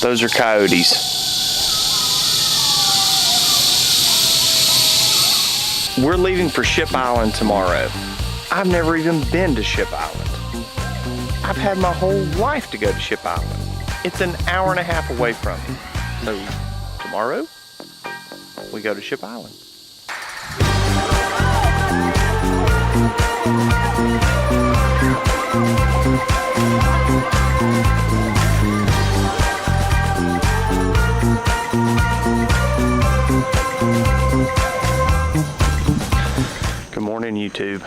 Those are coyotes. We're leaving for Ship Island tomorrow. I've never even been to Ship Island. I've had my whole life to go to Ship Island. It's an hour and a half away from me. So tomorrow, we go to Ship Island. Good morning, YouTube.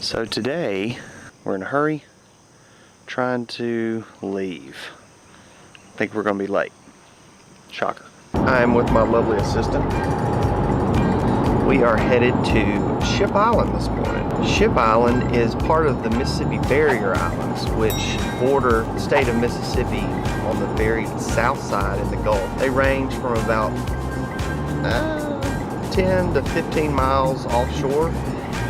So today, we're in a hurry, trying to leave. I think we're gonna be late. Shocker. I'm with my lovely assistant. We are headed to Ship Island this morning. Ship Island is part of the Mississippi Barrier Islands, which border the state of Mississippi on the very south side in the Gulf. They range from about 10 to 15 miles offshore.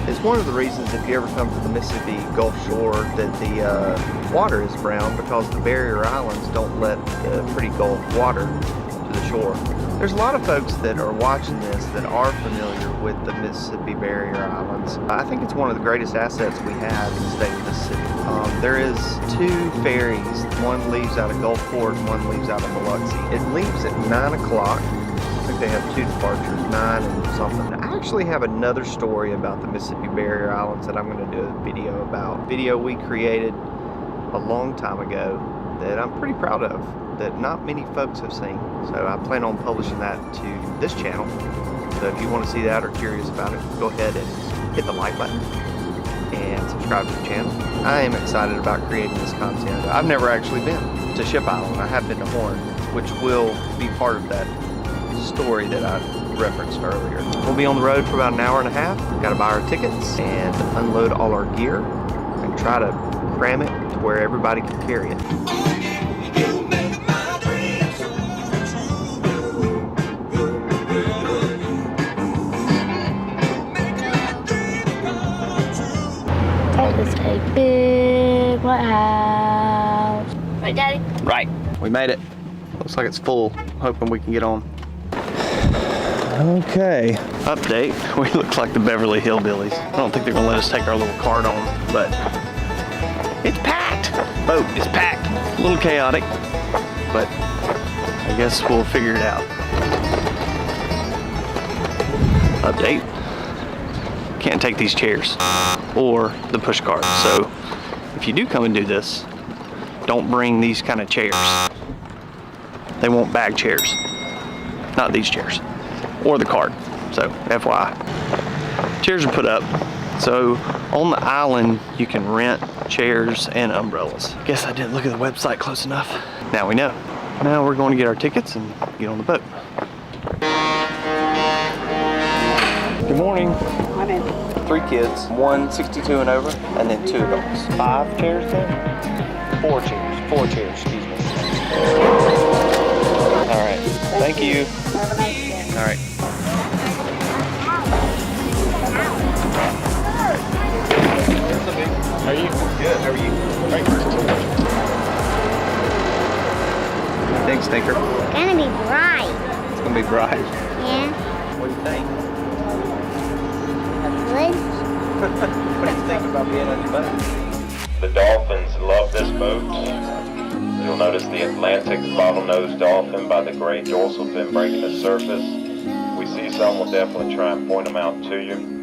It's one of the reasons if you ever come to the Mississippi Gulf shore that the water is brown, because the barrier islands don't let the pretty Gulf water to the shore. There's a lot of folks that are watching this that are familiar with the Mississippi Barrier Islands. I think it's one of the greatest assets we have in the state of Mississippi. There is 2 ferries. One leaves out of Gulfport and one leaves out of Biloxi. It leaves at 9 o'clock. I think they have 2 departures, 9 and something. I actually have another story about the Mississippi Barrier Islands that I'm going to do a video about. Video we created a long time ago that I'm pretty proud of, that not many folks have seen. So I plan on publishing that to this channel. So if you want to see that or curious about it, go ahead and hit the like button and subscribe to the channel. I am excited about creating this content. I've never actually been to Ship Island. I have been to Horn, which will be part of that story that I referenced earlier. We'll be on the road for about an hour and a half. We've got to buy our tickets and unload all our gear and try to cram it to where everybody can carry it. That is a big white house. Right, Daddy? Right. We made it. Looks like it's full. Hoping we can get on. Okay. Update. We look like the Beverly Hillbillies. I don't think they're gonna let us take our little cart on, but it's packed. Boat is packed. A little chaotic, but I guess we'll figure it out. Update. Can't take these chairs or the push cart. So if you do come and do this, don't bring these kind of chairs. They won't bag chairs. Not these chairs. Or the cart. So FYI. Chairs are put up. So on the island you can rent chairs and umbrellas. Guess I didn't look at the website close enough. Now we know. Now we're going to get our tickets and get on the boat. Good morning. Morning. 3 kids, 1 62 and over, and then 2 adults. 5 chairs then? 4 chairs. 4 chairs, excuse me. All right. Thank you. Have a nice day. All right. How are you? Good. How are you? Great. Thanks, Tinker. It's gonna be bright. It's gonna be bright. Yeah. What do you think? Good. What do you think about being on the boat? The dolphins love this boat. You'll notice the Atlantic bottlenose dolphin by the gray dorsal fin breaking the surface. We see some, we'll definitely try and point them out to you.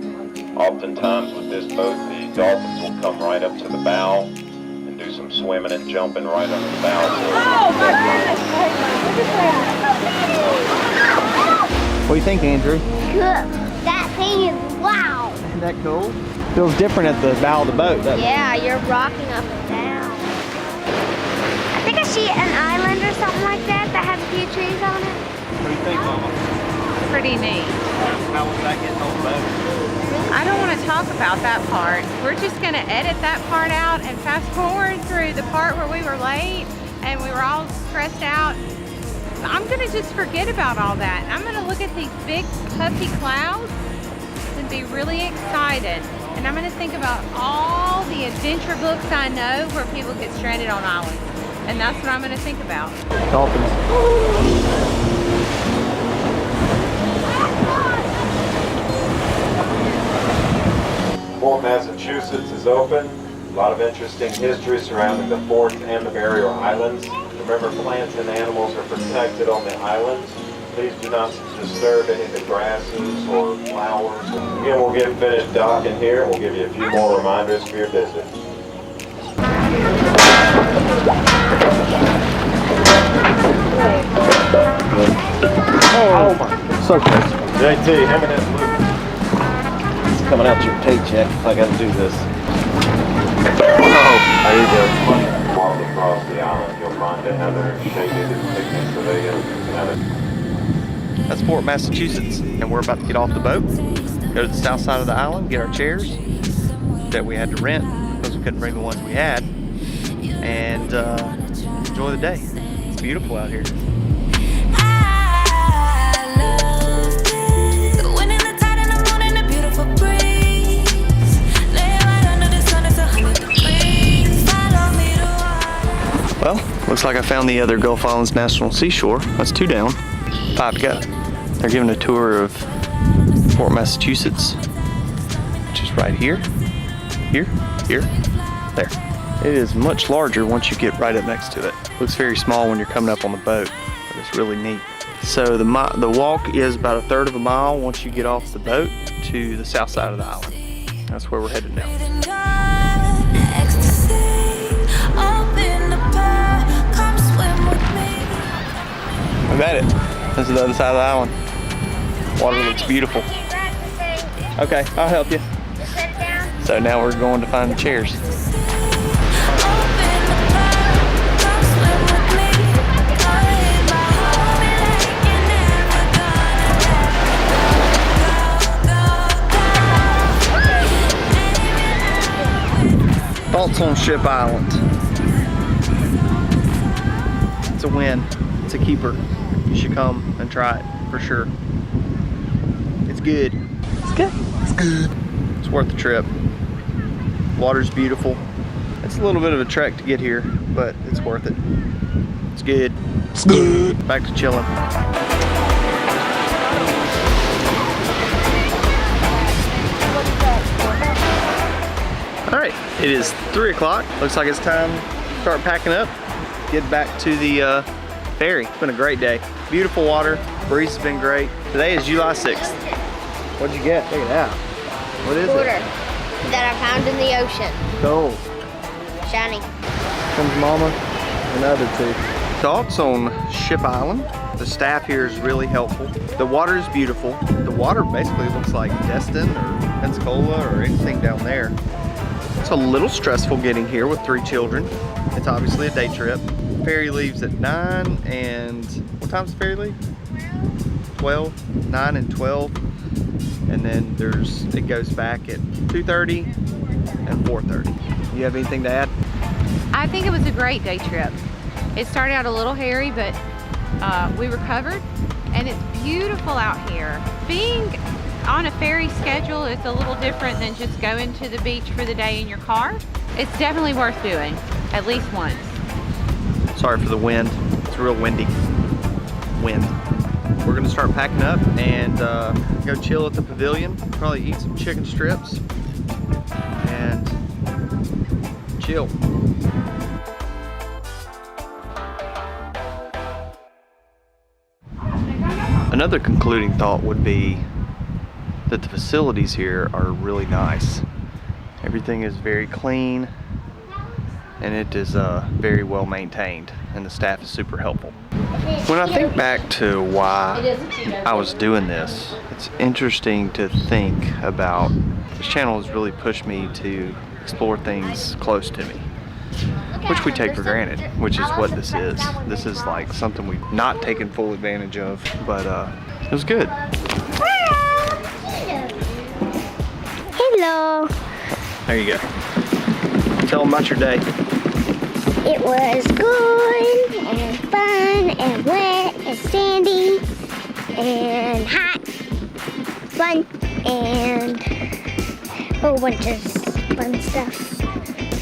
Oftentimes with this boat, the dolphins will come right up to the bow and do some swimming and jumping right under the bow. What do you think, Andrew? Good. That thing is wow. Isn't that cool? Feels different at the bow of the boat, doesn't it? Yeah, you're rocking up and down. I think I see an island or something like that has a few trees on it. What do you think, Mama? Pretty neat. How was that getting on the boat? I don't want to talk about that part. We're just going to edit that part out and fast forward through the part where we were late and we were all stressed out. I'm going to just forget about all that. I'm going to look at these big puffy clouds and be really excited And I'm gonna think about all the adventure books I know where people get stranded on islands. And that's what I'm gonna think about. Dolphins. Fort Massachusetts is open. A lot of interesting history surrounding the fort and the barrier islands. Remember, plants and animals are protected on the islands. Please do not disturb any of the grasses or flowers. Again, we'll get finished docking here. We'll give you a few more reminders for your visit. Oh my, so close. JT, hand me that blue. It's coming out your paycheck if I gotta do this. Oh, there you go. Walk across the island, you'll find another shaded picnic pavilion. That's Fort Massachusetts, and we're about to get off the boat, go to the south side of the island, get our chairs that we had to rent because we couldn't bring the ones we had, and enjoy the day. It's beautiful out here. Well, looks like I found the other Gulf Islands National Seashore. That's 2 down, 5 to go. They're giving a tour of Fort Massachusetts, which is right here, here, there. It is much larger once you get right up next to it. Looks very small when you're coming up on the boat, but it's really neat. So the walk is about 1/3 of a mile once you get off the boat to the south side of the island. That's where we're headed now. We made it. This is the other side of the island. Water looks beautiful. Okay, I'll help you. Set it down. So now we're going to find the chairs. Thoughts on Ship Island? It's a win. It's a keeper. You should come and try it for sure. It's good. It's good. It's good. It's worth the trip. Water's beautiful. It's a little bit of a trek to get here, but it's worth it. It's good. It's good. Back to chilling. All right, it is 3 o'clock. Looks like it's time to start packing up, get back to the ferry. It's been a great day. Beautiful water, breeze has been great. Today is July 6th. What'd you get? Look at that. What is Quarter it? that I found in the ocean. Gold. Shiny. Comes Mama and the other 2. Thoughts on Ship Island? The staff here is really helpful. The water is beautiful. The water basically looks like Destin or Pensacola or anything down there. It's a little stressful getting here with 3 children. It's obviously a day trip. Ferry leaves at 9 and what time's the ferry leave? 12, 9 and 12. And then it goes back at 2:30 and 4:30. You have anything to add? I think it was a great day trip. It started out a little hairy, but we recovered, and it's beautiful out here. Being on a ferry schedule is a little different than just going to the beach for the day in your car. It's definitely worth doing, at least once. Sorry for the wind. It's real windy. Wind. We're gonna start packing up and go chill at the pavilion. Probably eat some chicken strips and chill. Another concluding thought would be that the facilities here are really nice. Everything is very clean and it is very well maintained, and the staff is super helpful. When I think back to why I was doing this, it's interesting to think about this channel has really pushed me to explore things close to me, which we take for granted, which is what this is. This is like something we've not taken full advantage of, but it was good. Hello. There you go. Tell them about your day. It was good and fun and wet and sandy and hot. Fun, and whole bunch of fun stuff.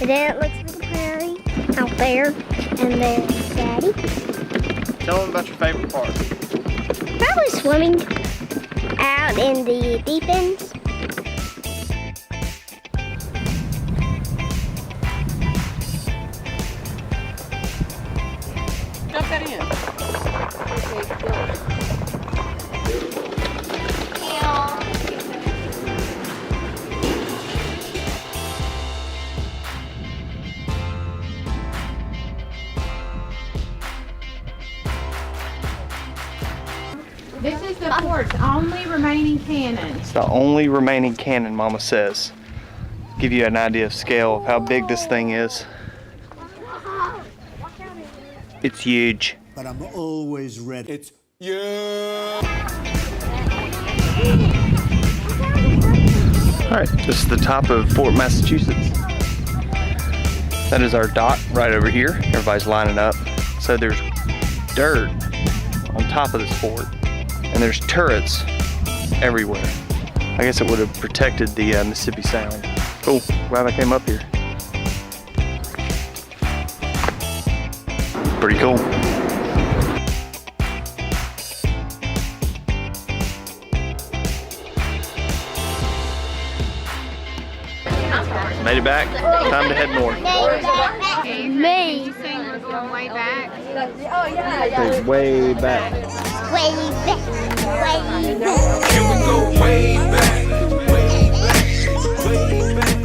And then it looks like a prairie out there. And there's Daddy. Tell them about your favorite part. Probably swimming out in the deep ends. Dump that in. This is the fort's only remaining cannon. It's the only remaining cannon, Mama says. Give you an idea of scale of how big this thing is. It's huge. But I'm always ready. It's All right, this is the top of Fort Massachusetts. That is our dock right over here. Everybody's lining up. So there's dirt on top of this fort, and there's turrets everywhere. I guess it would have protected the Mississippi Sound. Cool, glad I came up here. Pretty cool. Made it back. Time to head north. Me. You saying we're going way back? It's way back. Way back. Way back. You can go way back, way back.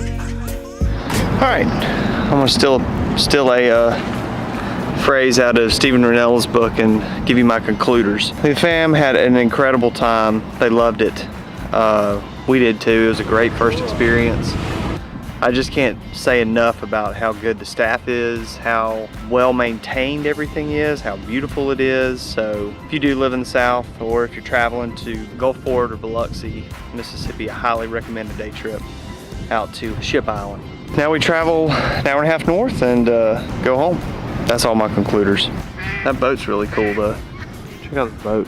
All right, I'm gonna steal a phrase out of Stephen Rennell's book and give you my concluders. The fam had an incredible time. They loved it. We did too. It was a great first experience. I just can't say enough about how good the staff is, how well maintained everything is, how beautiful it is. So if you do live in the South, or if you're traveling to Gulfport or Biloxi, Mississippi, I highly recommend a day trip out to Ship Island. Now we travel an hour and a half north and go home. That's all my concluders. That boat's really cool though. Check out the boat.